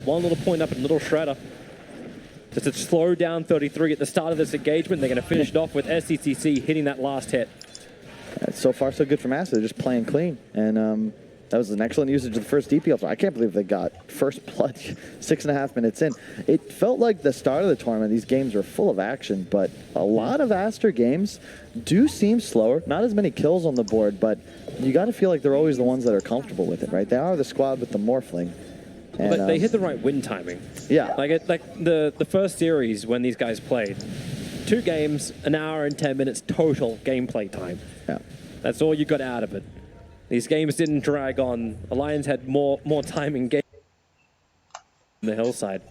one little point up and a little shredder. Just to slow down 33 at the start of this engagement. They're going to finish it off with SCCC hitting that last hit. So far, so good from Aster. They're just playing clean. And that was an excellent usage of the first DPL. I can't believe they got first blood 6.5 minutes in. It felt like the start of the tournament, these games were full of action, but a lot of Aster games do seem slower. Not as many kills on the board, but you got to feel like they're always the ones that are comfortable with it, right? They are the squad with the Morphling. And, but they hit the right win timing. Yeah. Like the first series when these guys played, 2 games, 1 hour and 10 minutes total gameplay time. Yeah. That's all you got out of it. These games didn't drag on. Alliance had more time in game on the hillside.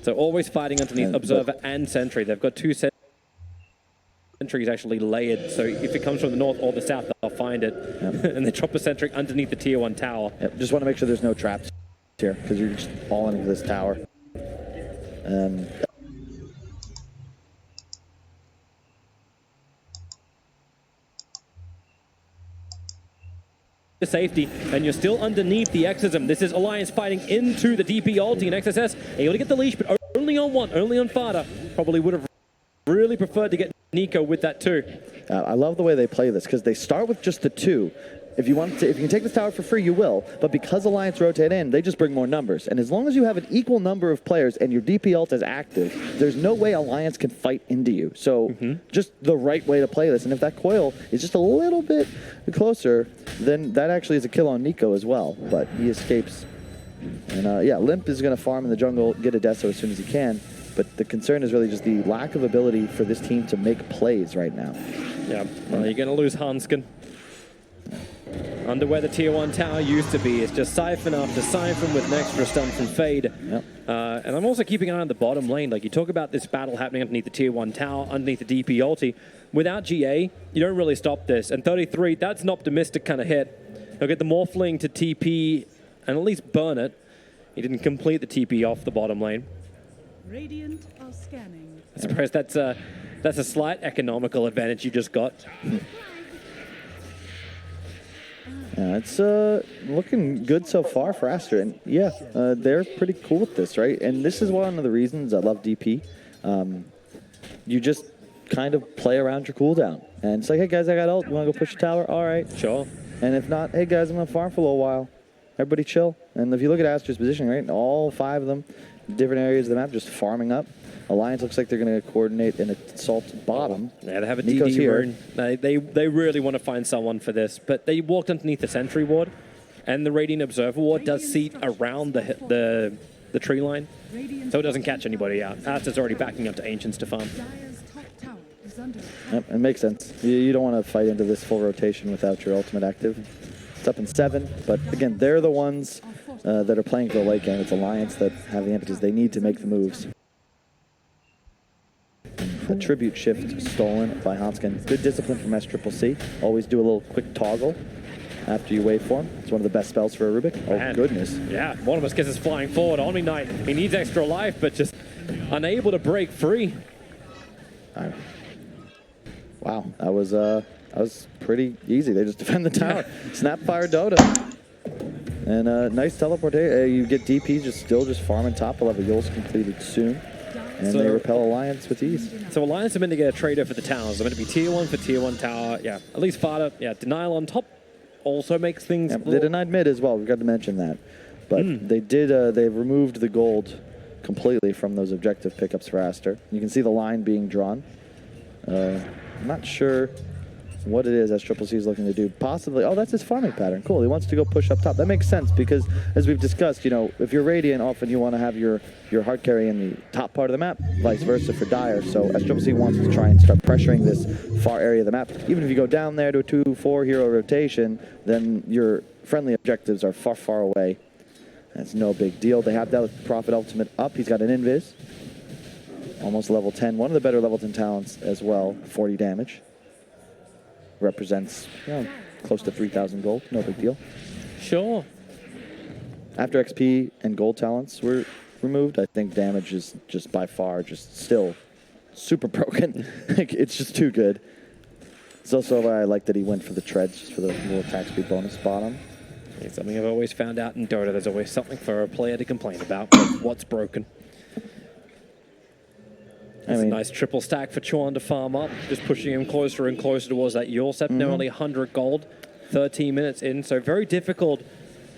So always fighting underneath Observer and Sentry. They've got 2 sentries actually layered, so if it comes from the north or the south, they'll find it. And they drop a sentry underneath the tier 1 tower. Just want to make sure there's no traps here, because you're just falling into this tower. Safety, and you're still underneath the Exorcism. This is Alliance fighting into the DP ulti, and XSS able to get the leash, but only on one, only on Fada. Probably would have really preferred to get Nico with that too. I love the way they play this, because they start with just the 2. If you can take this tower for free, you will. But because Alliance rotate in, they just bring more numbers. And as long as you have an equal number of players and your DP ult is active, there's no way Alliance can fight into you. So just the right way to play this. And if that coil is just a little bit closer, then that actually is a kill on Nico as well. But he escapes. And yeah, Limp is going to farm in the jungle, get a Deso as soon as he can. But the concern is really just the lack of ability for this team to make plays right now. Yeah, well, you're going to lose Hanskin. Under where the tier 1 tower used to be, it's just Siphon after Siphon with an extra stun from Fade. And I'm also keeping an eye on the bottom lane. Like, you talk about this battle happening underneath the tier 1 tower, underneath the DP ulti. Without GA, you don't really stop this. And 33, that's an optimistic kind of hit. He'll get the Morphling to TP and at least burn it. He didn't complete the TP off the bottom lane. Radiant are scanning. I suppose that's a slight economical advantage you just got. Yeah, it's looking good so far for Aster, and yeah, they're pretty cool with this, right? And this is one of the reasons I love DP. You just kind of play around your cooldown, and it's like, hey guys, I got ult. You want to go push the tower? All right, sure. And if not, hey guys, I'm gonna farm for a little while. Everybody chill. And if you look at Aster's position, right, all 5 of them, different areas of the map, just farming up. Alliance looks like they're going to coordinate and assault bottom. Yeah, they have a Nico's DD rune. They really want to find someone for this, but they walked underneath the sentry ward, and the Radiant Observer ward does seat around the tree line, so it doesn't catch anybody out. Aster's already backing up to Ancients to farm. Yep, it makes sense. You don't want to fight into this full rotation without your ultimate active. It's up in 7, but again, they're the ones that are playing for the late game. It's Alliance that have the impetus. They need to make the moves. The tribute shift stolen by Hanskin. Good discipline from SCCC. Always do a little quick toggle after you wait for him. It's one of the best spells for a Rubik. Oh, man. Goodness. Yeah, one of us gets us flying forward. Omni Knight, he needs extra life, but just unable to break free. Wow, that was pretty easy. They just defend the tower. Snapfire Dota. And nice teleportation. You get DP still farming top. We'll have a Yul's completed soon. And they repel Alliance with ease. So Alliance are meant to get a trader for the towers. They're meant to be tier 1 for tier 1 tower. Yeah, at least Fada. Yeah, denial on top also makes things... They denied mid as well. We've got to mention that. But they did. They've removed the gold completely from those objective pickups for Aster. You can see the line being drawn. I'm not sure what it is SCCC is looking to do. Possibly, oh, that's his farming pattern. Cool, he wants to go push up top. That makes sense because, as we've discussed, you know, if you're Radiant, often you want to have your hard carry in the top part of the map, vice versa for Dire. So SCCC wants to try and start pressuring this far area of the map. Even if you go down there to a 2-4 hero rotation, then your friendly objectives are far, far away. That's no big deal. They have that with Prophet Ultimate up. He's got an Invis. Almost level 10. One of the better level 10 talents as well. 40 damage. Represents, you know, close to 3,000 gold. No big deal. Sure. After XP and gold talents were removed, I think damage is just by far just still super broken. It's just too good. It's also why I like that he went for the treads, just for the little attack speed bonus bottom. It's something I've always found out in Dota. There's always something for a player to complain about. Like what's broken. That's a nice triple stack for Chuan to farm up, just pushing him closer and closer towards that Yule Scepter. Now only 100 gold, 13 minutes in, so very difficult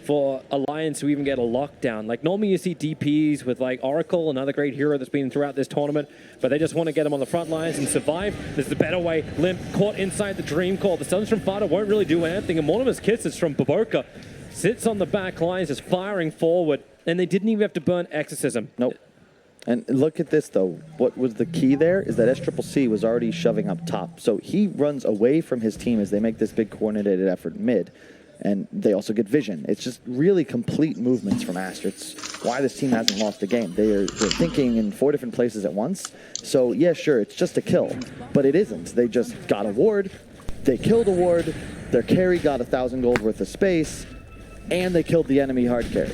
for Alliance to even get a lockdown. Like normally you see DPs with like Oracle, another great hero that's been throughout this tournament, but they just want to get him on the front lines and survive. There's a better way. Limp caught inside the Dream Core. The Suns from Fada won't really do anything, and one of his kisses from Baboka sits on the back lines, just firing forward, and they didn't even have to burn Exorcism. Nope. And look at this, though. What was the key there is that SCCC was already shoving up top. So he runs away from his team as they make this big coordinated effort mid. And they also get vision. It's just really complete movements from Aster. It's why this team hasn't lost a game. They're thinking in 4 different places at once. So, yeah, sure, it's just a kill. But it isn't. They just got a ward. They killed a ward. Their carry got 1,000 gold worth of space. And they killed the enemy hard carry.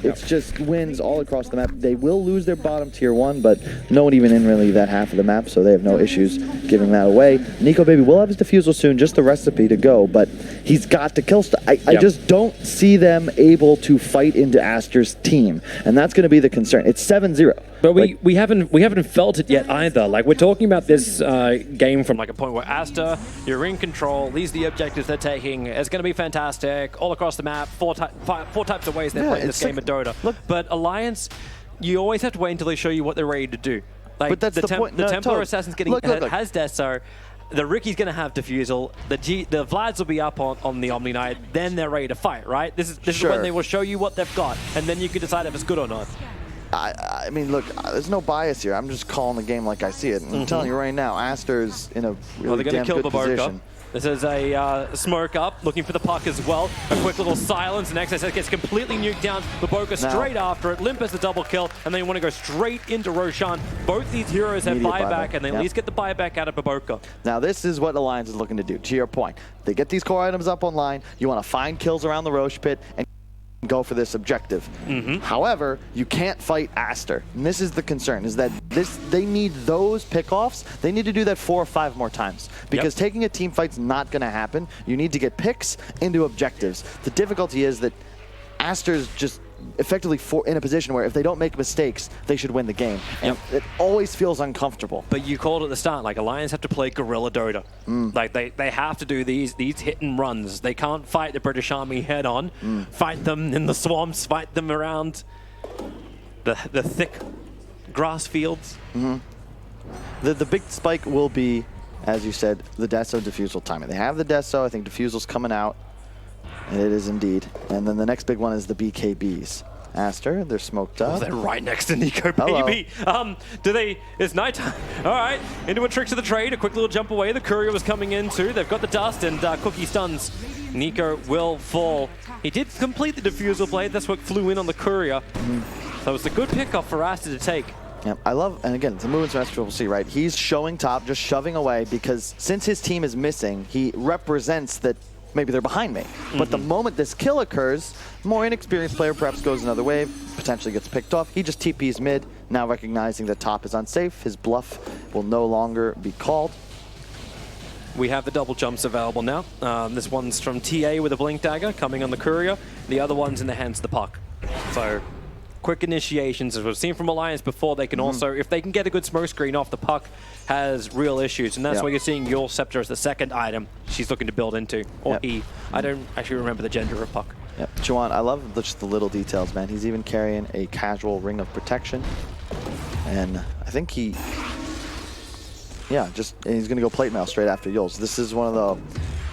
It's just wins all across the map. They will lose their bottom tier 1, but no one even in really that half of the map, so they have no issues giving that away. Nico Baby will have his defusal soon, just the recipe to go, but he's got to kill stuff. I just don't see them able to fight into Aster's team, and that's going to be the concern. It's 7-0. But we haven't felt it yet either. Like we're talking about this game from like a point where Aster, you're in control. These are the objectives they're taking. It's going to be fantastic all across the map. Four types of ways they're playing this game of Dota. Look, but Alliance, you always have to wait until they show you what they're ready to do. Like but that's the point. The Templar Assassin's getting has Deso. The Ricky's going to have defusal. The Vlads will be up on the Omni Knight. Then they're ready to fight. Right? This is when they will show you what they've got, and then you can decide if it's good or not. I mean, look, there's no bias here. I'm just calling the game like I see it. And I'm telling you right now, Aster's in a really damn good position. This is a smoke up, looking for the puck as well. A quick little silence, and XSS gets completely nuked down. Baboka straight after it. Limp has the double kill, and they want to go straight into Roshan. Both these heroes have buyback, and they at least get the buyback out of Baboka. Now, this is what Alliance is looking to do, to your point. They get these core items up online. You want to find kills around the Roche pit, and go for this objective. However, you can't fight Aster. And this is the concern, is that they need those pickoffs. They need to do that 4 or 5 more times. Because taking a team fight's not going to happen. You need to get picks into objectives. The difficulty is that Aster's just effectively in a position where if they don't make mistakes, they should win the game. And it always feels uncomfortable. But you called at the start, like Alliance have to play guerrilla Dota. Like they have to do these hit and runs. They can't fight the British Army head on. Fight them in the swamps, fight them around the thick grass fields. The big spike will be, as you said, the Deso defusal timing. They have the Deso. I think defusal's coming out. And it is indeed. And then the next big one is the BKBs. Aster, they're smoked up. Oh, they're right next to Nico Baby. It's nighttime. All right, into a tricks of the trade. A quick little jump away. The courier was coming in too. They've got the dust, and Cookie stuns. Nico will fall. He did complete the defusal blade. That's what flew in on the courier. So it's a good pickup for Aster to take. Yeah, I love, and again, it's a movement from SCCC, right? He's showing top, just shoving away, because since his team is missing, he represents that maybe they're behind me. But the moment this kill occurs, more inexperienced player perhaps goes another wave, potentially gets picked off. He just TPs mid, now recognizing that top is unsafe. His bluff will no longer be called. We have the double jumps available now. This one's from TA with a blink dagger coming on the courier. The other one's in the hands of the puck. So quick initiations, as we've seen from Alliance before, they can also, if they can get a good smoke screen off the puck, has real issues. And that's why you're seeing Yule Scepter as the second item she's looking to build into. Or E. I don't actually remember the gender of puck. Chuan, I love just the little details, man. He's even carrying a casual ring of protection. And I think he's going to go plate mail straight after Yule's. This is one of the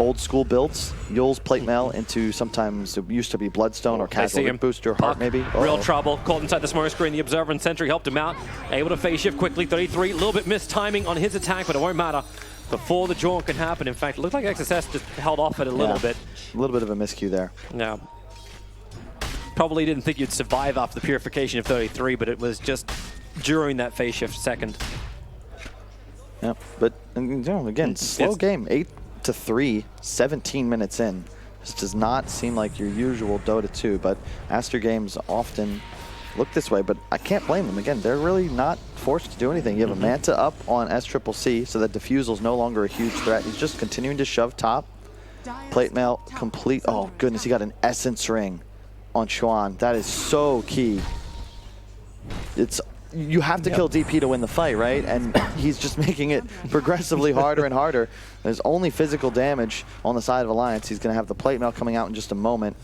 old school builds. Yule's plate mail into sometimes it used to be Bloodstone or casual boost your heart maybe. Real trouble. Caught inside the smoke screen. The Observer and Sentry helped him out. Able to phase shift quickly. 33. A little bit missed timing on his attack, but it won't matter. Before the jaunt can happen. In fact, it looked like XSS just held off it a little bit. A little bit of a miscue there. Yeah. Probably didn't think you'd survive after the purification of 33, but it was just during that phase shift second. Yeah, but again, slow game, 8-3, 17 minutes in. This does not seem like your usual Dota 2, but Aster games often look this way, but I can't blame them. Again, they're really not forced to do anything. You have a Manta up on SCCC, so that Diffusal's no longer a huge threat. He's just continuing to shove top. Plate mail complete. Oh, goodness, he got an Essence Ring on Chuan. That is so key. You have to kill DP to win the fight, right? And he's just making it progressively harder and harder. There's only physical damage on the side of Alliance. He's going to have the plate mail coming out in just a moment.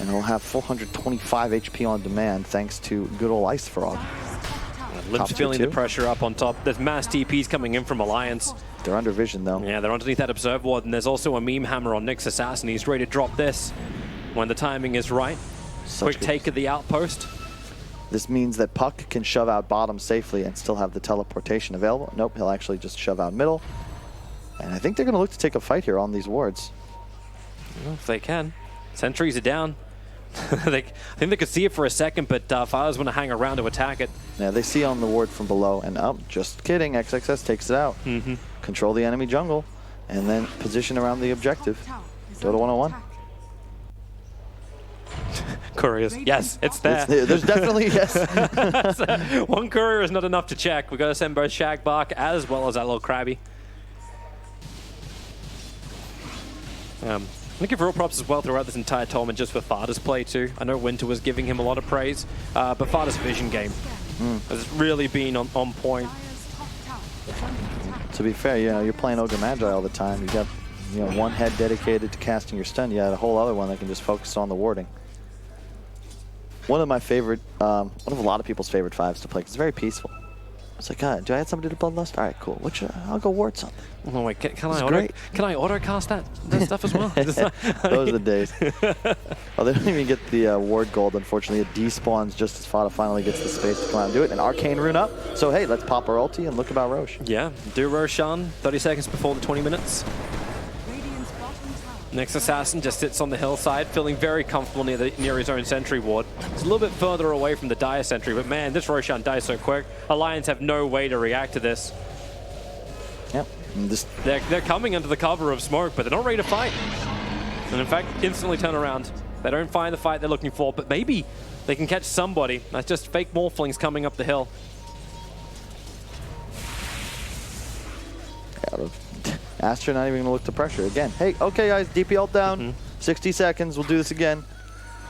And he'll have 425 HP on demand thanks to good old Ice Frog. Limp's feeling the pressure up on top. There's mass TPs coming in from Alliance. They're under vision, though. Yeah, they're underneath that Observe Ward, and there's also a meme hammer on Nyx Assassin. He's ready to drop this when the timing is right. Quick take of the outpost. This means that Puck can shove out bottom safely and still have the teleportation available. Nope, he'll actually just shove out middle. And I think they're going to look to take a fight here on these wards. Well, if they can. Sentries are down. I think they could see it for a second, but Fires want to hang around to attack it. Yeah, they see on the ward from below, and just kidding, XXS takes it out. Control the enemy jungle, and then position around the objective. Dota 101. Couriers. Yes, it's there. There's definitely, yes. One courier is not enough to check. We've got to send both Shagbark as well as that little Krabby. I'm going to give real props as well throughout this entire tournament just for Farda's play too. I know Winter was giving him a lot of praise, but Farda's vision game has really been on point. To be fair, you're playing Ogre Magi all the time. You got one head dedicated to casting your stun. You had a whole other one that can just focus on the warding. One of my favorite, one of a lot of people's favorite 5s to play, because it's very peaceful. It's like, do I add somebody to Bloodlust? All right, cool. I'll go ward something. Oh wait, can I auto cast that stuff as well? Those are the days. Oh, they don't even get the ward gold. Unfortunately, it despawns just as Fada finally gets the space to come out and do it. An arcane rune up. So hey, let's pop our ulti and look about Roche. Yeah, do Roshan 30 seconds before the 20 minutes. Next Assassin just sits on the hillside, feeling very comfortable near his own sentry ward. It's a little bit further away from the Dire sentry, but man, this Roshan dies so quick. Alliance have no way to react to this. Yep. They're coming under the cover of smoke, but they're not ready to fight. And in fact, instantly turn around. They don't find the fight they're looking for, but maybe they can catch somebody. That's just fake morphlings coming up the hill. Aster not even going to look to pressure again. Hey, okay guys, DP ult down. 60 seconds, we'll do this again.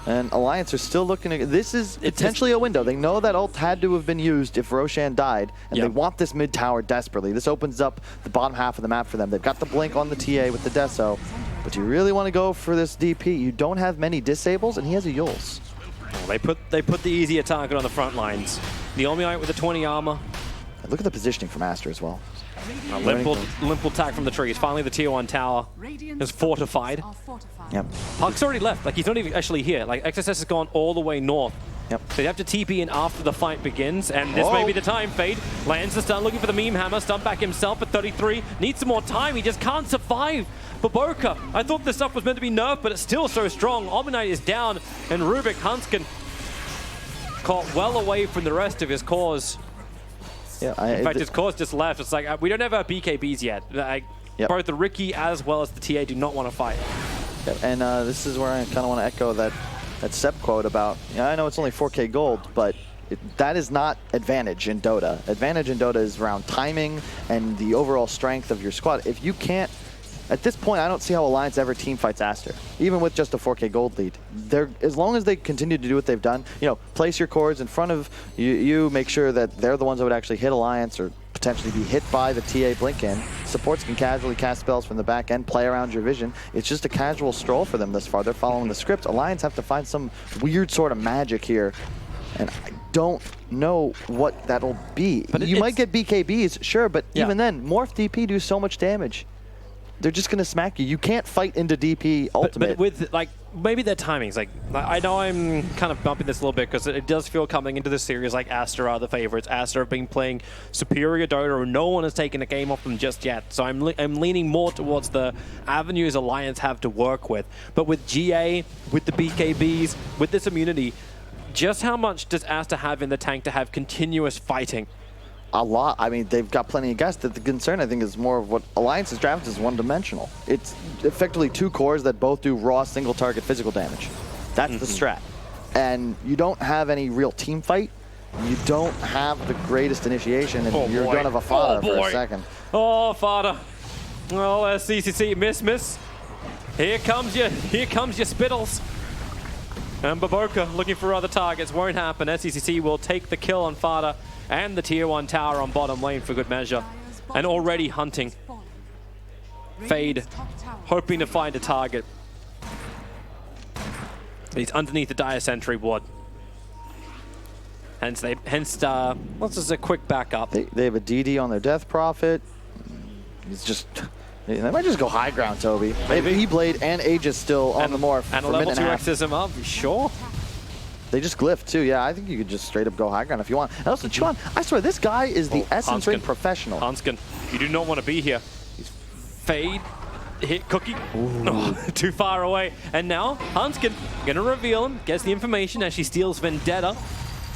And Alliance are still looking to... This is potentially a window. They know that ult had to have been used if Roshan died, and they want this mid tower desperately. This opens up the bottom half of the map for them. They've got the blink on the TA with the Deso, but you really want to go for this DP. You don't have many disables, and he has a Yules. Well, they put the easier target on the front lines. The Omniite with the 20 armor. And look at the positioning from Aster as well. Limp will attack from the trees. Finally, the tier 1 tower is fortified. Yep. Puck's already left. Like, he's not even actually here. Like, XSS has gone all the way north. Yep. So you have to TP in after the fight begins, and this may be the time. Fade lands the stun, looking for the meme hammer. Stun back himself at 33. Needs some more time. He just can't survive. Baboka, I thought this stuff was meant to be nerfed, but it's still so strong. Omniite is down, and Rubik Hanskin caught well away from the rest of his cores. Yeah, in fact, his course just left. It's like, we don't have our BKBs yet. Both the Ricky as well as the TA do not want to fight. Yep. And this is where I kind of want to echo that Sep quote about, I know it's only 4K gold, but that is not advantage in Dota. Advantage in Dota is around timing and the overall strength of your squad. If you can't, at this point, I don't see how Alliance ever team fights Aster, even with just a 4K gold lead. As long as they continue to do what they've done, place your cords in front of you, make sure that they're the ones that would actually hit Alliance or potentially be hit by the TA blink in. Supports can casually cast spells from the back end, play around your vision. It's just a casual stroll for them thus far. They're following the script. Alliance have to find some weird sort of magic here, and I don't know what that'll be. But you might get BKBs, sure, but even then, Morph DP do so much damage. They're just going to smack you. You can't fight into DP ultimate. But with, like, maybe their timings. Like, I know I'm kind of bumping this a little bit because it does feel coming into the series like Aster are the favorites. Aster have been playing superior Dota and no one has taken a game off them just yet. So I'm leaning more towards the avenues Alliance have to work with. But with GA, with the BKBs, with this immunity, just how much does Aster have in the tank to have continuous fighting? A lot. I mean, they've got plenty of guys. The concern, I think, is more of what Alliance's draft is one-dimensional. It's effectively 2 cores that both do raw single-target physical damage. That's the strat. And you don't have any real team fight. You don't have the greatest initiation, and you're going to have a Fada for a second. Oh, Fada. Oh, CCC, miss. Here comes your Spittles. And Baboka looking for other targets. Won't happen. SCCC will take the kill on Fada and the tier 1 tower on bottom lane for good measure. And already hunting. Fade, hoping to find a target. He's underneath the Dire Sentry ward. Hence, what's just a quick backup. They have a DD on their Death Prophet. He's just... They might just go high ground, Toby. Maybe E-Blade and Aegis still on the morph. And a level 2 exorcism up, sure. They just glyph too. Yeah, I think you could just straight up go high ground if you want. And also, Chuan, I swear, this guy is the Essence Ring professional. Hanskin, you do not want to be here. He's Fade, hit Cookie. Oh, too far away. And now, Hanskin going to reveal him, gets the information as she steals Vendetta.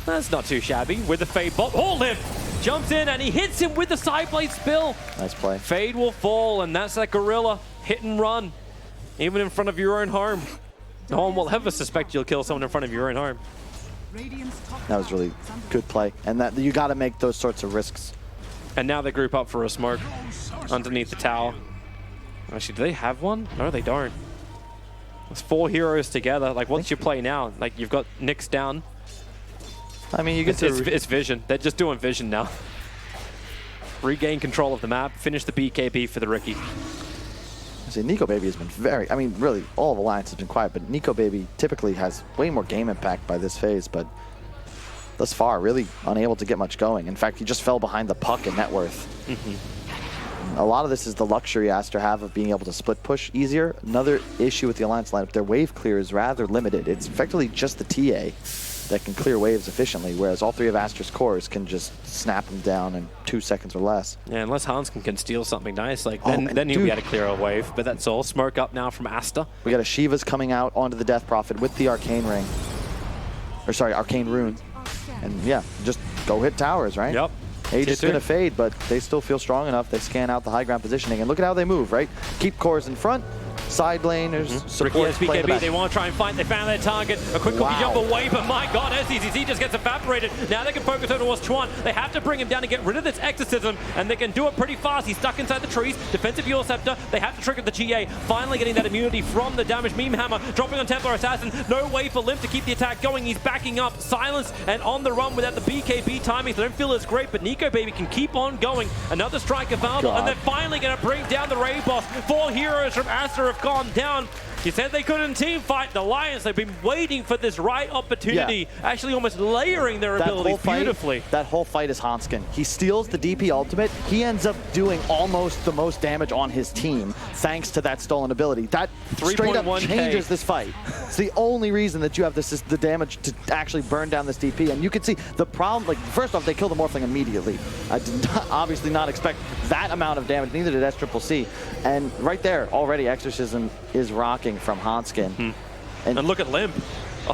That's not too shabby. With the Fade bot. Oh, Liv jumps in and he hits him with the side blade spill. Nice play. Fade will fall, and that's that gorilla hit and run, even in front of your own home. No one will ever suspect you'll kill someone in front of your own home. That was really good play, and that you got to make those sorts of risks. And now they group up for a smoke underneath the tower. Actually, do they have one? No, they don't. It's 4 heroes together. Like, what's your play now? Like, you've got Nyx down. I mean, you get it's vision. They're just doing vision now. Regain control of the map. Finish the BKB for the Riki. See, Nico Baby has been very... I mean, really, all of Alliance has been quiet, but Nico Baby typically has way more game impact by this phase, but thus far, really unable to get much going. In fact, he just fell behind the puck in net worth. A lot of this is the luxury Aster have of being able to split push easier. Another issue with the Alliance lineup, their wave clear is rather limited. It's effectively just the TA that can clear waves efficiently, whereas all 3 of Aster's cores can just snap them down in 2 seconds or less. Yeah, unless Hanskin can steal something nice, like then he'll be able to clear a wave, but that's all. Smoke up now from Aster. We got a Shiva's coming out onto the Death Prophet with the Arcane Ring. Or sorry, Arcane Rune. And yeah, just go hit towers, right? Yep. Age is going to fade, but they still feel strong enough. They scan out the high ground positioning, and look at how they move, right? Keep cores in front. Side laners, support, play the back. They want to try and fight. They found their target. A quick cookie jump away, but my god, SCCC just gets evaporated. Now they can focus over towards Chuan. They have to bring him down to get rid of this exorcism, and they can do it pretty fast. He's stuck inside the trees. Defensive Yule Scepter. They have to trigger the GA. Finally getting that immunity from the damage. Meme Hammer dropping on Templar Assassin. No way for Limp to keep the attack going. He's backing up. Silence and on the run without the BKB timing. So they don't feel as great, but Nico Baby can keep on going. Another strike available, and they're finally going to bring down the Raid boss. 4 heroes from Aster have gone down. You said they couldn't team fight the Alliance. They've been waiting for this right opportunity, actually almost layering their abilities beautifully. That whole fight is Hanskin. He steals the DP ultimate. He ends up doing almost the most damage on his team thanks to that stolen ability. That straight up changes this fight. It's the only reason that you have this is the damage to actually burn down this DP. And you can see the problem, like first off, they kill the Morphling immediately. I did obviously not expect that amount of damage, neither did SCCC. And right there, already Exorcism is rocking from Hanskin. And look at Limp.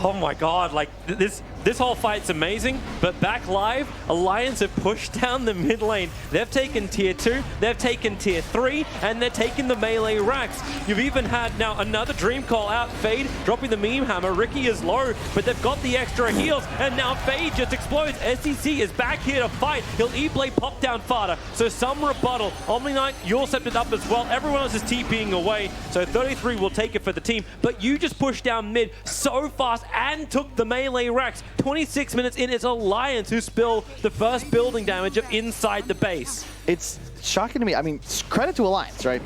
Oh my god, like this whole fight's amazing, but back live, Alliance have pushed down the mid lane. They've taken tier 2, they've taken tier 3, and they're taking the melee racks. You've even had now another Dream Call out, Fade dropping the Meme Hammer. Riki is low, but they've got the extra heals, and now Fade just explodes. SCC is back here to fight. He'll E-Blade pop down Fada, so some rebuttal. Omni Knight, Yule Scepter up as well. Everyone else is TPing away, so 33 will take it for the team, but you just pushed down mid so fast and took the melee racks. 26 minutes in, it's Alliance who spill the first building damage of inside the base. It's shocking to me. I mean, credit to Alliance, right?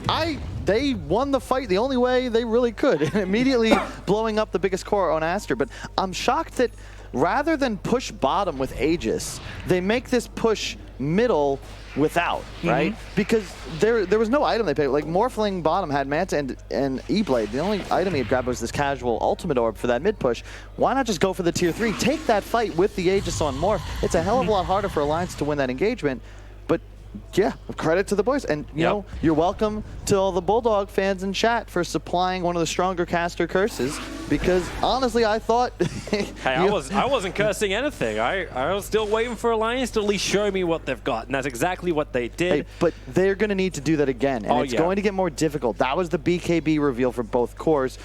They won the fight the only way they really could, immediately blowing up the biggest core on Aster. But I'm shocked that rather than push bottom with Aegis, they make this push middle without, right? Because there was no item they picked. Like Morphling bottom had Manta and E-Blade. The only item he had grabbed was this casual ultimate orb for that mid push. Why not just go for the tier 3? Take that fight with the Aegis on Morph. It's a hell of a lot harder for Alliance to win that engagement. But yeah, credit to the boys. And you know, you're welcome to all the Bulldog fans in chat for supplying one of the stronger caster curses, because honestly, I thought hey, I wasn't cursing anything. I was still waiting for Alliance to at least show me what they've got, and that's exactly what they did. Hey, but they're going to need to do that again, and it's going to get more difficult. That was the BKB reveal for both cores.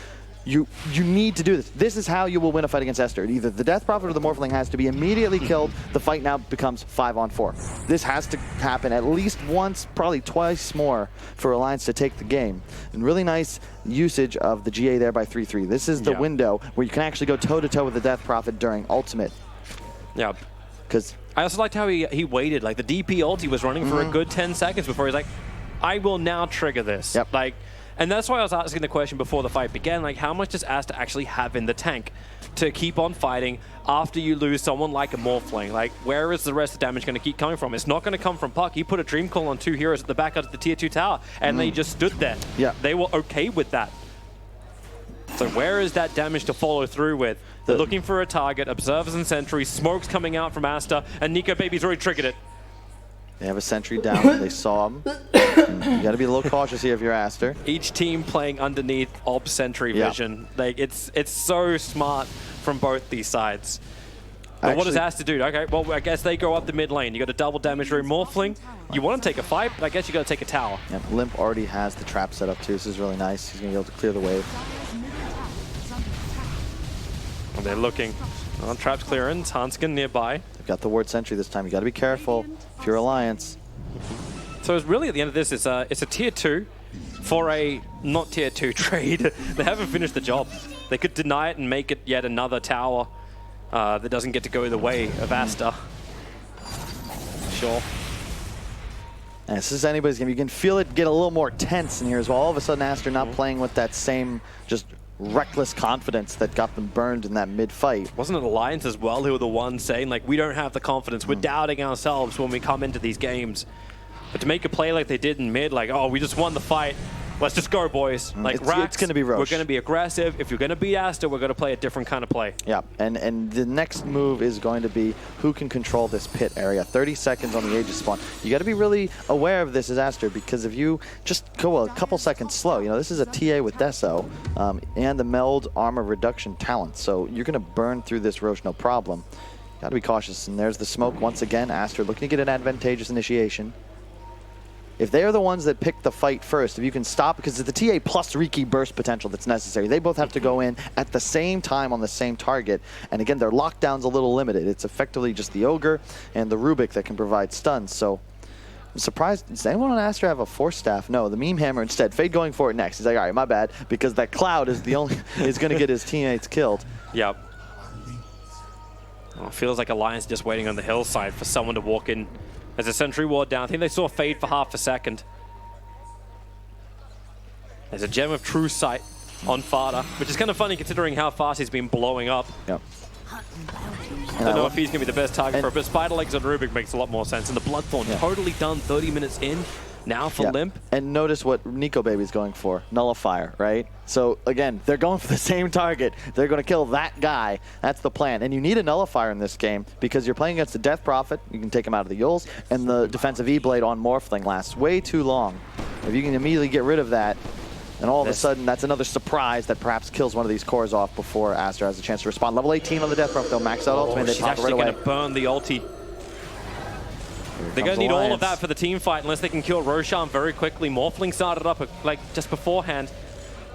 You need to do this. This is how you will win a fight against Aster. Either the Death Prophet or the Morphling has to be immediately killed. The fight now becomes 5-on-4. This has to happen at least once, probably twice more for Alliance to take the game. And really nice usage of the GA there by 3-3. This is the window where you can actually go toe-to-toe with the Death Prophet during Ultimate. Yeah. Because I also liked how he waited. Like, the DP ulti was running for a good 10 seconds before he's like, I will now trigger this. Yep. Like, and that's why I was asking the question before the fight began, like, how much does Aster actually have in the tank to keep on fighting after you lose someone like a Morphling? Like, where is the rest of the damage going to keep coming from? It's not going to come from Puck. He put a Dream Call on 2 heroes at the back of the tier 2 tower, and they just stood there. Yeah. They were okay with that. So where is that damage to follow through with? They're looking for a target, observers and sentries, smokes coming out from Aster, and Nico Baby's already triggered it. they have a sentry down. They saw him. You got to be a little cautious here if you're Aster. Each team playing underneath Ob Sentry vision. Like, it's so smart from both these sides. But what does Aster do? Okay, well, I guess they go up the mid lane. You got a double damage room Morphling. You want to take a fight, but I guess you got to take a tower. Yep, Limp already has the trap set up too. This is really nice. He's going to be able to clear the wave. And they're looking on traps clearance. Hanskin nearby. They've got the ward sentry this time. You got to be careful if you're Alliance. So it's really at the end of this, it's a tier 2 for a not tier 2 trade. They haven't finished the job. They could deny it and make it yet another tower that doesn't get to go the way of Aster. Sure. And this is anybody's game. You can feel it get a little more tense in here as well. All of a sudden, Aster not playing with that same just reckless confidence that got them burned in that mid-fight. Wasn't it Alliance as well who were the ones saying, like, we don't have the confidence, we're doubting ourselves when we come into these games. But to make a play like they did in mid, like, oh, we just won the fight, let's just go, boys. Like, it's going to be Roche. We're going to be aggressive. If you're going to beat Aster, we're going to play a different kind of play. Yeah, and the next move is going to be who can control this pit area. 30 seconds on the Aegis spawn. You got to be really aware of this as Aster, because if you just go a couple seconds slow, you know, this is a TA with Deso and the meld armor reduction talent, so you're going to burn through this Roche no problem. Got to be cautious, and there's the smoke once again. Aster looking to get an advantageous initiation. If they are the ones that pick the fight first, if you can stop, because it's the TA plus Riki burst potential that's necessary. They both have to go in at the same time on the same target. And again, their lockdown's a little limited. It's effectively just the Ogre and the Rubik that can provide stuns. So I'm surprised. Does anyone on Aster have a Force Staff? No, the Meme Hammer instead. Fade going for it next. He's like, all right, my bad, because that Cloud is the only is going to get his teammates killed. Yep. Oh, feels like Alliance just waiting on the hillside for someone to walk in. There's a sentry ward down. I think they saw Fade for half a second. There's a Gem of True Sight on Fada, which is kind of funny considering how fast he's been blowing up. Yep. I don't know if he's going to be the best target for it, but Spider Legs on Rubik makes a lot more sense. And the Bloodthorn totally done 30 minutes in. Now for Limp. And notice what Nico Baby's going for. Nullifier, right? So again, they're going for the same target. They're going to kill that guy. That's the plan. And you need a Nullifier in this game because you're playing against the Death Prophet. You can take him out of the Yules. And the defensive E-Blade on Morphling lasts way too long. If you can immediately get rid of that, and all of a sudden, that's another surprise that perhaps kills one of these cores off before Aster has a chance to respond. Level 18 on the Death Prophet, they'll max out ultimate. They pop it right away. She's actually going to burn the ulti. They're going to need all of that for the team fight unless they can kill Roshan very quickly. Morphling started up like just beforehand.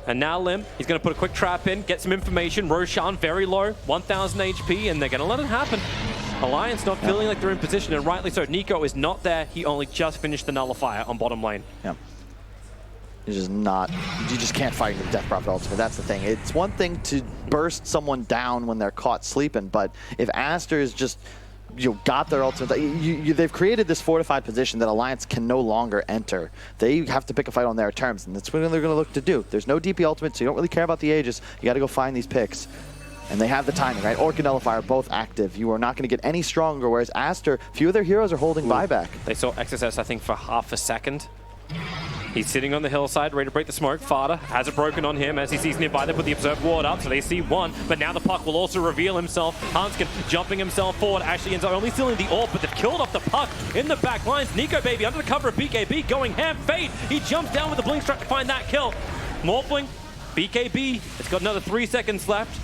And now Lim, he's going to put a quick trap in, get some information. Roshan very low, 1,000 HP, and they're going to let it happen. Alliance not feeling like they're in position, and rightly so. Nico is not there. He only just finished the Nullifier on bottom lane. Yeah. He's just not, you just can't fight with Death Prophet ultimate. That's the thing. It's one thing to burst someone down when they're caught sleeping, but if Aster is just, got their ultimate. They've created this fortified position that Alliance can no longer enter. They have to pick a fight on their terms, and that's what they're going to look to do. There's no DP ultimate, so you don't really care about the Aegis. You got to go find these picks. And they have the timing, right? Orc and Nullifier both active. You are not going to get any stronger, whereas Aster, few of their heroes are holding buyback. They saw XSS, I think, for half a second. He's sitting on the hillside, ready to break the smoke. Fada has it broken on him as he sees nearby. They put the Observe Ward up, so they see one. But now the Puck will also reveal himself. Hanskin jumping himself forward. Actually ends up only stealing the orb, but they've killed off the Puck in the back lines. Nico Baby under the cover of BKB going ham. Fade. He jumps down with the blink strike to find that kill. Morphling, BKB. It's got another 3 seconds left.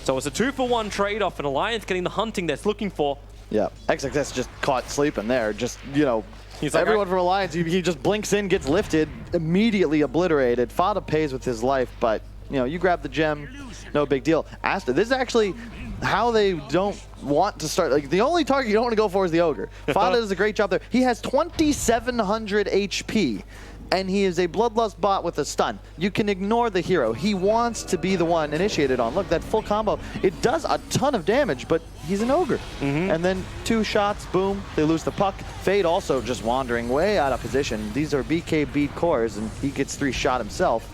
So it's a 2-for-1 trade-off, and Alliance getting the hunting that's looking for. Yeah, XXS just caught sleeping there. Just, he's like, everyone from Alliance, he just blinks in, gets lifted, immediately obliterated. Fada pays with his life, but you know, you grab the gem, no big deal. Aster, this is actually how they don't want to start. Like, the only target you don't want to go for is the Ogre. Fada does a great job there. He has 2,700 HP. And he is a Bloodlust bot with a stun. You can ignore the hero. He wants to be the one initiated on. Look, that full combo, it does a ton of damage, but he's an Ogre. And then 2 shots, boom, they lose the puck. Fade also just wandering way out of position. These are BK cores, and he gets 3 shot himself.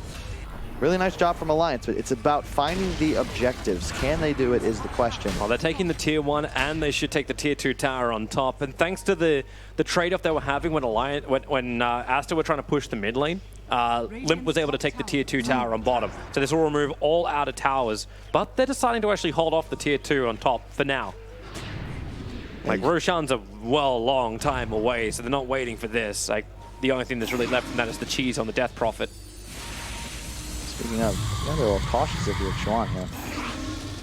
Really nice job from Alliance, but it's about finding the objectives. Can they do it is the question. Well, they're taking the tier 1 and they should take the tier 2 tower on top. And thanks to the trade-off they were having when Aster were trying to push the mid lane, Limp was able to take the tier 2 tower on bottom. So this will remove all outer towers. But they're deciding to actually hold off the tier 2 on top for now. Like, Roshan's a long time away, so they're not waiting for this. Like, the only thing that's really left from that is the cheese on the Death Prophet. Speaking of, you gotta be a little cautious if you're Chuan here.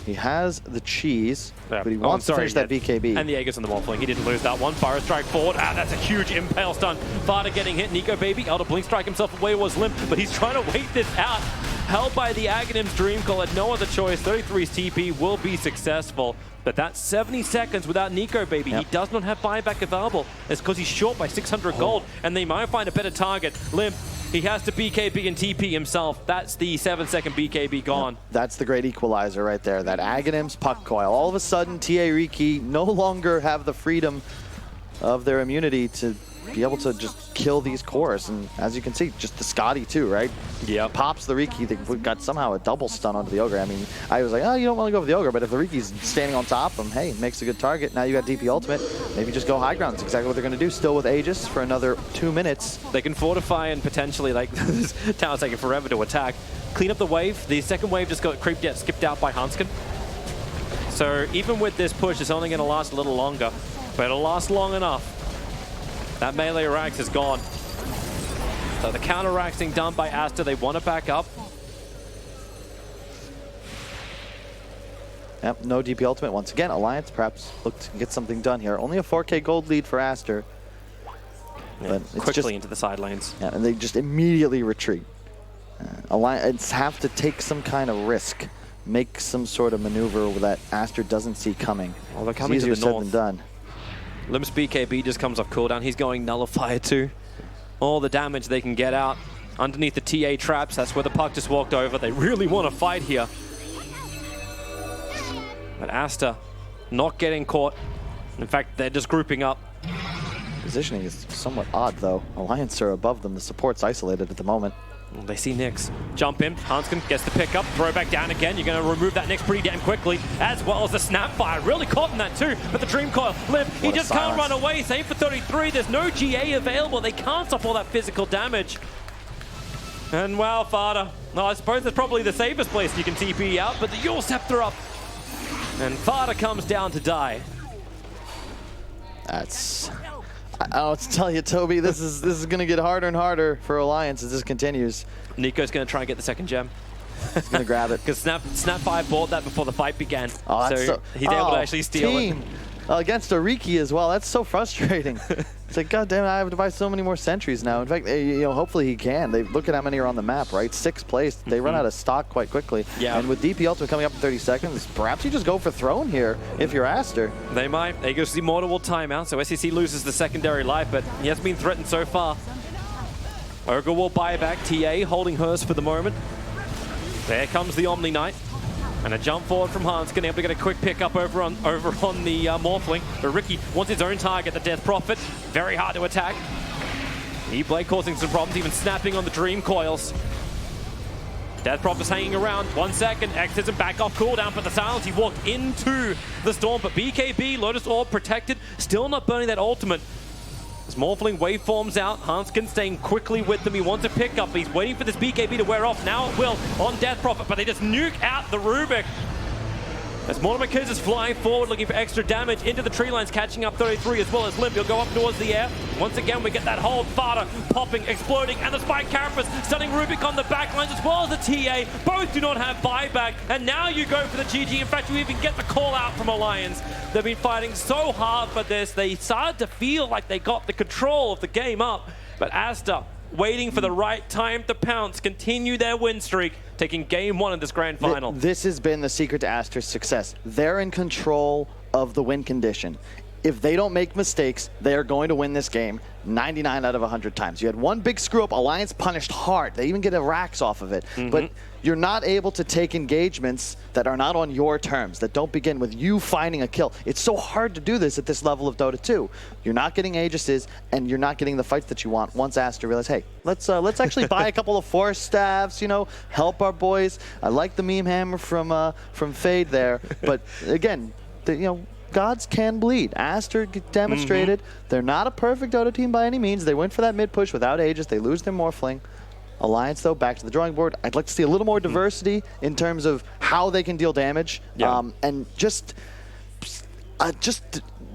He has the cheese, but he wants to finish that BKB. And the Aegis on the Morphling. He didn't lose that one. Fire Strike forward. That's a huge impale stun. Vada getting hit. Nico Baby, Elder Blink Strike himself away was Limp, but he's trying to wait this out. Held by the Aghanim's Dream Call, had no other choice. 33's TP will be successful. But that's 70 seconds without Nico Baby. He does not have buyback available. It's because he's short by 600 gold, and they might find a better target. Limp, he has to BKB and TP himself. That's the 7-second BKB gone. That's the great equalizer right there. That Aghanim's puck coil. All of a sudden, TA Riki no longer have the freedom of their immunity to be able to just kill these cores. And as you can see, just the Scotty too, right? Yeah. Pops the Riki. They got somehow a double stun onto the Ogre. I mean, I was like, oh, you don't want to go for the Ogre, but if the Riki's standing on top of him, hey, makes a good target. Now you got DP ultimate. Maybe just go high ground. That's exactly what they're going to do. Still with Aegis for another 2 minutes. They can fortify and potentially, like, this tower's taking forever to attack. Clean up the wave. The second wave just got skipped out by Hanskin. So even with this push, it's only going to last a little longer, but it'll last long enough. That melee Rax is gone. So the counter Raxing done by Aster. They want to back up. Yep, no DP ultimate once again. Alliance perhaps look to get something done here. Only a 4K gold lead for Aster. Yeah, but it's quickly just, into the side lanes. Yeah, and they just immediately retreat. Alliance have to take some kind of risk. Make some sort of maneuver that Aster doesn't see coming. Well, they're coming to the easier said north. than done. Limp's BKB just comes off cooldown. He's going Nullifier too. All the damage they can get out underneath the TA traps. That's where the puck just walked over. They really want to fight here. But Aster not getting caught. In fact, they're just grouping up. Positioning is somewhat odd though. Alliance are above them. The support's isolated at the moment. Well, they see Nyx. Jump in. Hanskin gets the pick up. Throw back down again. You're going to remove that Nyx pretty damn quickly, as well as the Snapfire. Really caught in that too. But the Dream Coil, Limp, he just can't run away. Same for 33. There's no GA available. They can't stop all that physical damage. And wow, Fada. Well, I suppose that's probably the safest place you can TP out, but the Yule Scepter up. And Fada comes down to die. That's... I don't know what to tell you, Toby. This is going to get harder and harder for Alliance as this continues. Nico's going to try and get the second gem. He's going to grab it. Because Snapfire bought that before the fight began. Oh, that's so he's able to actually steal it. Against a Riki as well. That's so frustrating. It's like, God damn it, I have to buy so many more sentries now. In fact, you know, hopefully he can. They look at how many are on the map, right? 6th place. They run out of stock quite quickly. Yeah. And with DP Ultimate coming up in 30 seconds, perhaps you just go for Throne here if you're Aster. They might. Aegis Immortal will time out, so SEC loses the secondary life, but he hasn't been threatened so far. Ogre will buy back. TA holding hers for the moment. There comes the Omni Knight. And a jump forward from Hanskin, able to get a quick pick up over on the Morphling. But Riki wants his own target, the Death Prophet. Very hard to attack. E-Blade causing some problems, even snapping on the Dream Coils. Death Prophet's hanging around. 1 second, exits and back off cooldown, but the silence, he walked into the storm. But BKB, Lotus Orb protected, still not burning that ultimate. As Morphling waveforms out, Hanskin staying quickly with them. He wants a pick up. He's waiting for this BKB to wear off. Now it will on Death Prophet, but they just nuke out the Rubik. As Mortimer is flying forward, looking for extra damage into the tree lines, catching up 33 as well as Limp. He'll go up towards the air. Once again, we get that hold. Fada popping, exploding, and the Spike Carapace stunning Rubik on the back lines as well as the TA. Both do not have buyback, and now you go for the GG. In fact, you even get the call out from Alliance. They've been fighting so hard for this. They started to feel like they got the control of the game up, but Aster waiting for the right time to pounce, continue their win streak, taking game 1 of this grand final. This has been the secret to Aster's success. They're in control of the win condition. If they don't make mistakes, they are going to win this game 99 out of 100 times. You had one big screw up, Alliance punished hard. They even get a racks off of it. But you're not able to take engagements that are not on your terms, that don't begin with you finding a kill. It's so hard to do this at this level of Dota 2. You're not getting Aegises, and you're not getting the fights that you want once Aster realized, hey, let's actually buy a couple of Force Staffs, you know, help our boys. I like the meme hammer from Fade there, but again, you know, gods can bleed. Aster demonstrated they're not a perfect Dota team by any means. They went for that mid push without Aegis. They lose their Morphling. Alliance, though, back to the drawing board. I'd like to see a little more diversity in terms of how they can deal damage. And just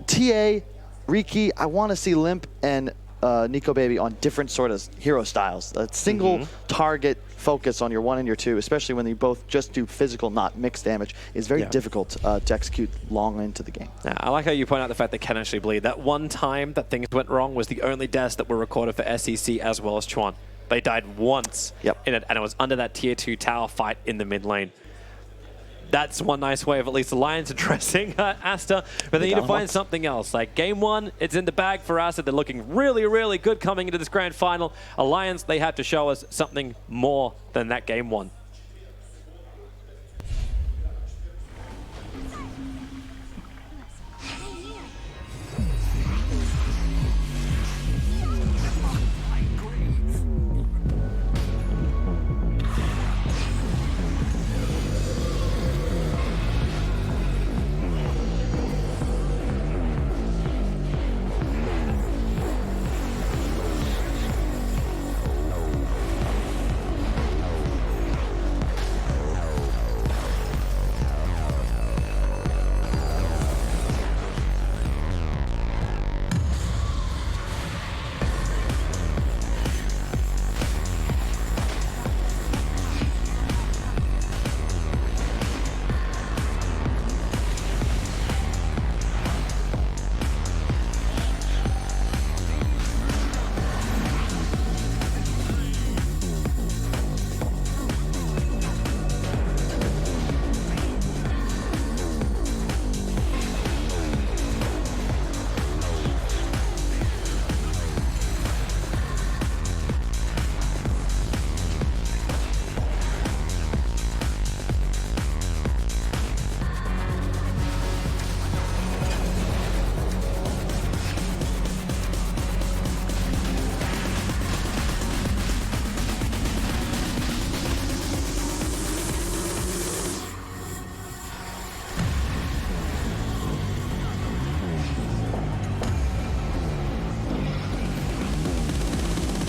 TA, Riki, I want to see Limp and Nico Baby on different sort of hero styles. A single target focus on your 1 and your 2, especially when you both just do physical, not mixed damage, is very difficult to execute long into the game. Yeah, I like how you point out the fact they can actually bleed. That one time that things went wrong was the only deaths that were recorded for SEC as well as Chuan. They died once in it, and it was under that tier 2 tower fight in the mid lane. That's one nice way of at least Alliance addressing Aster, but they need to find something else. Like game 1, it's in the bag for Aster. They're looking really, really good coming into this grand final. Alliance, they have to show us something more than that game 1.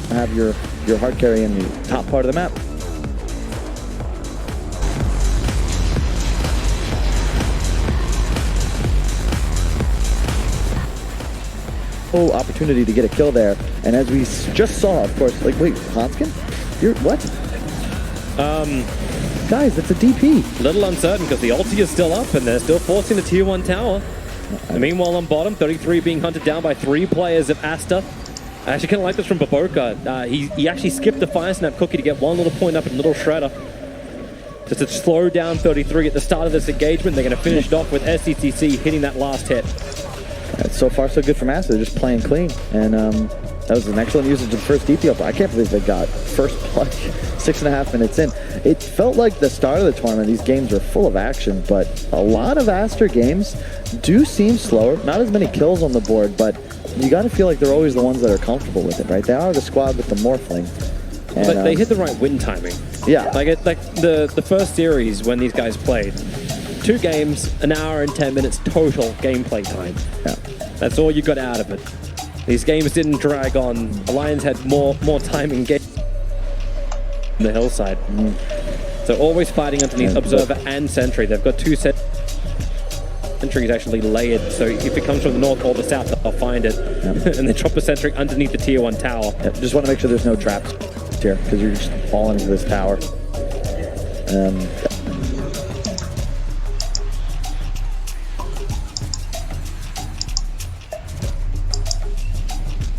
Have your hard carry in the top part of the map. Oh, opportunity to get a kill there. And as we just saw, of course, like, wait, Hanskin? You're, what? Guys, that's a DP. Little uncertain because the ulti is still up and they're still forcing the tier 1 tower. And meanwhile on bottom, 33 being hunted down by 3 players of Aster. I actually kind of like this from Baboka. He actually skipped the Fire Snap Cookie to get one little point up and a little shredder. Just to slow down 33 at the start of this engagement. They're going to finish it off with SCCC hitting that last hit. So far, so good from Aster. They're just playing clean. And that was an excellent usage of the first DP up. I can't believe they got first blood 6.5 minutes in. It felt like the start of the tournament, these games were full of action, but a lot of Aster games do seem slower. Not as many kills on the board, but you got to feel like they're always the ones that are comfortable with it, right? They are the squad with the Morphling. And, but they hit the right win timing. Yeah. Like the first series when these guys played, 2 games, 1 hour and 10 minutes total gameplay time. Yeah. That's all you got out of it. These games didn't drag on. Alliance had more time in game on the hillside. So always fighting underneath Observer and Sentry. They've got 2 Sentries actually layered, so if it comes from the north or the south, they'll find it. And they drop a Sentry underneath the tier 1 tower. Just want to make sure there's no traps here, because you're just falling into this tower.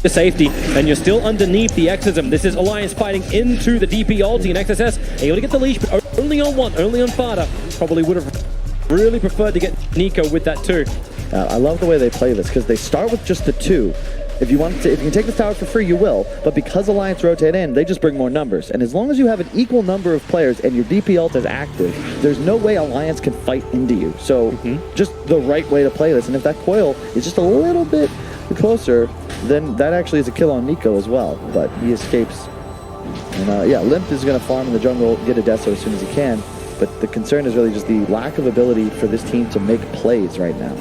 to safety, and you're still underneath the Exorcism. This is Alliance fighting into the DP ulti, and XSS able to get the leash, but only on one, only on Fada. Probably would have really preferred to get Nico with that too. I love the way they play this, because they start with just the 2. If you can take the tower for free, you will. But because Alliance rotate in, they just bring more numbers. And as long as you have an equal number of players and your DP ult is active, there's no way Alliance can fight into you. So just the right way to play this. And if that coil is just a little bit closer, then that actually is a kill on Nico as well. But he escapes. And yeah, Limp is going to farm in the jungle, get a Deso as soon as he can. But the concern is really just the lack of ability for this team to make plays right now.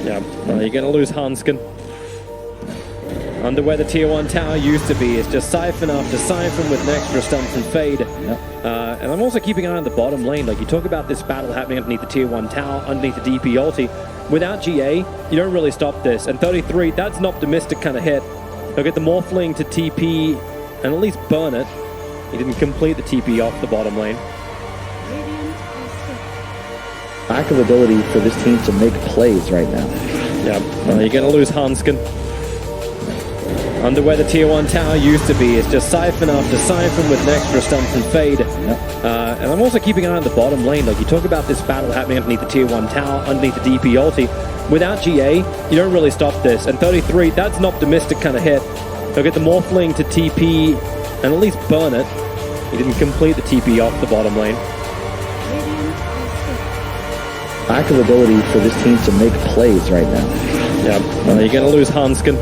Yeah, you're going to lose Hanskin. Under where the tier 1 tower used to be, it's just Siphon after Siphon with an extra stun from Fade. Yep. And I'm also keeping an eye on the bottom lane. Like, you talk about this battle happening underneath the tier 1 tower, underneath the DP ulti. Without GA, you don't really stop this. And 33, that's an optimistic kind of hit. He'll get the Morphling to TP and at least burn it. He didn't complete the TP off the bottom lane. Lack of ability for this team to make plays right now. Yeah, you're going to lose Hanskin. Under where the tier 1 tower used to be, it's just Siphon after Siphon with an extra stun from Fade. Yep. And I'm also keeping an eye on the bottom lane. Like, you talk about this battle happening underneath the tier 1 tower, underneath the DP ulti. Without GA, you don't really stop this. And 33, that's an optimistic kind of hit. He'll get the Morphling to TP and at least burn it. He didn't complete the TP off the bottom lane. Lack of ability for this team to make plays right now. Yeah, you're going to lose Hanskin.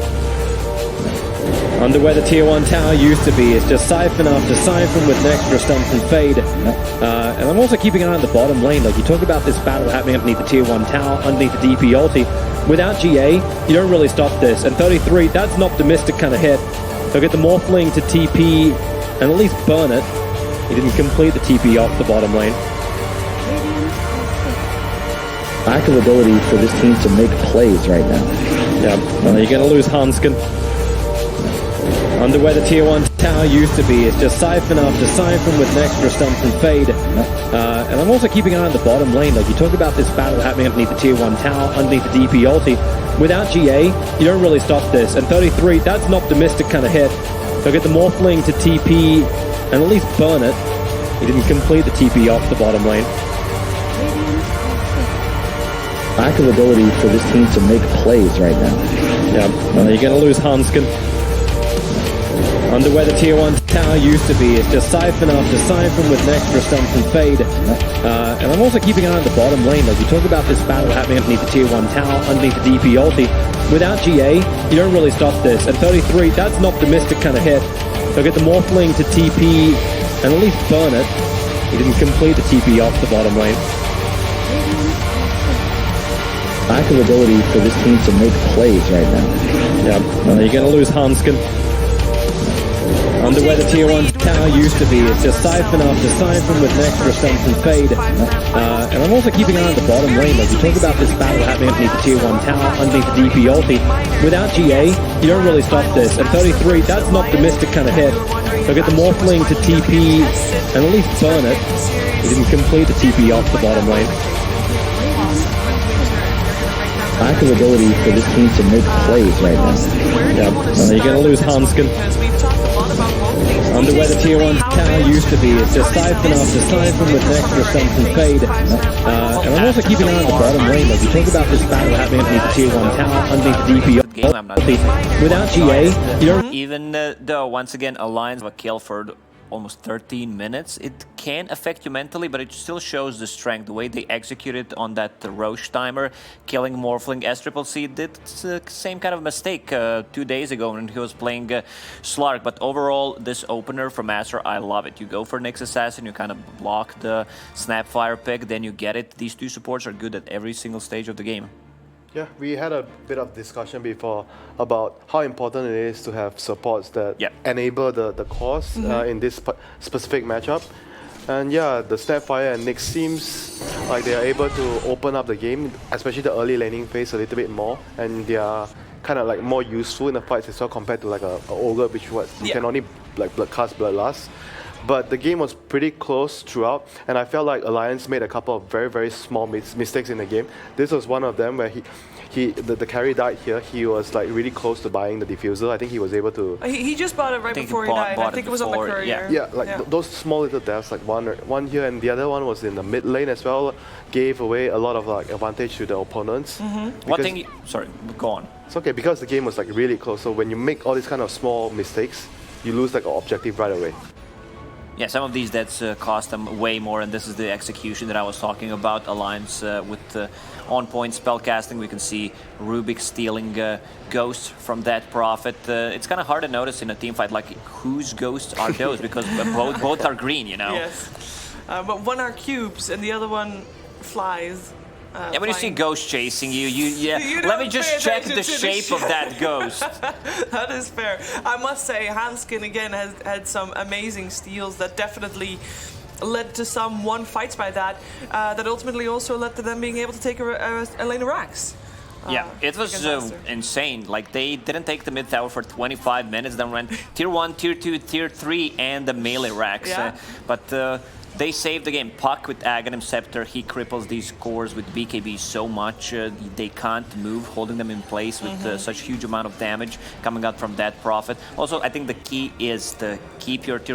Under where the tier 1 tower used to be, it's just Siphon after Siphon with an extra stun from Fade. And I'm also keeping an eye on the bottom lane. Like, you talk about this battle happening underneath the tier 1 tower, underneath the DP ulti. Without GA, you don't really stop this. And 33, that's an optimistic kind of hit. He'll get the Morphling to TP and at least burn it. He didn't complete the TP off the bottom lane. Lack of ability for this team to make plays right now. Yeah, you're going to lose Hanskin. Under where the tier 1 tower used to be, it's just Siphon after Siphon with an extra stun from Fade. And I'm also keeping an eye on the bottom lane. Like, you talk about this battle happening underneath the tier 1 tower, underneath the DP ulti. Without GA, you don't really stop this. And 33, that's an optimistic kind of hit. He'll get the Morphling to TP and at least burn it. He didn't complete the TP off the bottom lane. Lack of ability for this team to make plays right now. Yeah, you're going to lose Hanskin. Under where the tier 1 tower used to be, it's just Siphon after Siphon with an extra stun from Fade. And I'm also keeping an eye on the bottom lane. Like, you talk about this battle happening underneath the tier 1 tower, underneath the DP ulti. Without GA, you don't really stop this. And 33, that's an optimistic kind of hit. He'll get the Morphling to TP and at least burn it. He didn't complete the TP off the bottom lane. Lack of ability for this team to make plays right now. Yeah, you're going to lose Hanskin. Under where the tier 1 tower used to be, it's just Siphon after Siphon with an extra stun from Fade. And I'm also keeping an eye on the bottom lane. Like, you talk about this battle happening underneath the tier 1 tower, underneath the DP ulti. Without GA, you don't really stop this. And 33, that's an optimistic kind of hit. He'll get the Morphling to TP and at least burn it. He didn't complete the TP off the bottom lane. Lack of ability for this team to make plays right now. Yeah, you're going to lose Hanskin. Under where the tier 1 tower used to be, it's just Siphon after Siphon with an extra stun from Fade. And I'm also keeping an eye on the bottom lane. Like, you talk about this battle happening underneath the tier 1 tower, underneath the DP ulti. Without GA, you don't... Even though, once again, Alliance of a kill for almost 13 minutes, it can affect you mentally, but it still shows the strength, the way they executed on that Roche timer, killing Morphling. SCCC did the same kind of mistake 2 days ago when he was playing Slark, but overall, this opener from Aster, I love it. You go for Nyx Assassin, you kind of block the Snapfire pick, then you get it. These two supports are good at every single stage of the game. Yeah, we had a bit of discussion before about how important it is to have supports that enable the cores in this specific matchup. And yeah, the Snapfire and Nyx seems like they are able to open up the game, especially the early laning phase a little bit more, and they are kind of like more useful in the fights as well compared to like a Ogre, which you can only like cast Bloodlust. But the game was pretty close throughout, and I felt like Alliance made a couple of very, very small mistakes in the game. This was one of them where the carry died here, he was like really close to buying the diffuser. I think he was able to. He just bought it right before he died. I think it was on the courier. Yeah, like those small little deaths, like one here and the other one was in the mid lane as well, gave away a lot of like advantage to the opponents. One thing, sorry, go on. It's okay because the game was like really close. So when you make all these kind of small mistakes, you lose like an objective right away. Yeah, some of these deaths cost them way more, and this is the execution that I was talking about. Alliance with on-point spellcasting. We can see Rubik stealing ghosts from that Prophet. It's kind of hard to notice in a team fight, like whose ghosts are those, because both are green, you know. Yes, but one are cubes and the other one flies. Yeah, when you see ghosts chasing you, let me just check the shape of that ghost. That is fair. I must say, Hanskin again has had some amazing steals that definitely led to some won fights by that. That ultimately also led to them being able to take a lane of racks. Yeah, it was insane. Like, they didn't take the mid tower for 25 minutes, then went tier 1, tier 2, tier 3, and the melee racks. Yeah. But they saved the game. Puck with Aghanim Scepter, he cripples these cores with BKB so much. They can't move, holding them in place with such huge amount of damage coming out from that Prophet. Also, I think the key is to keep your tier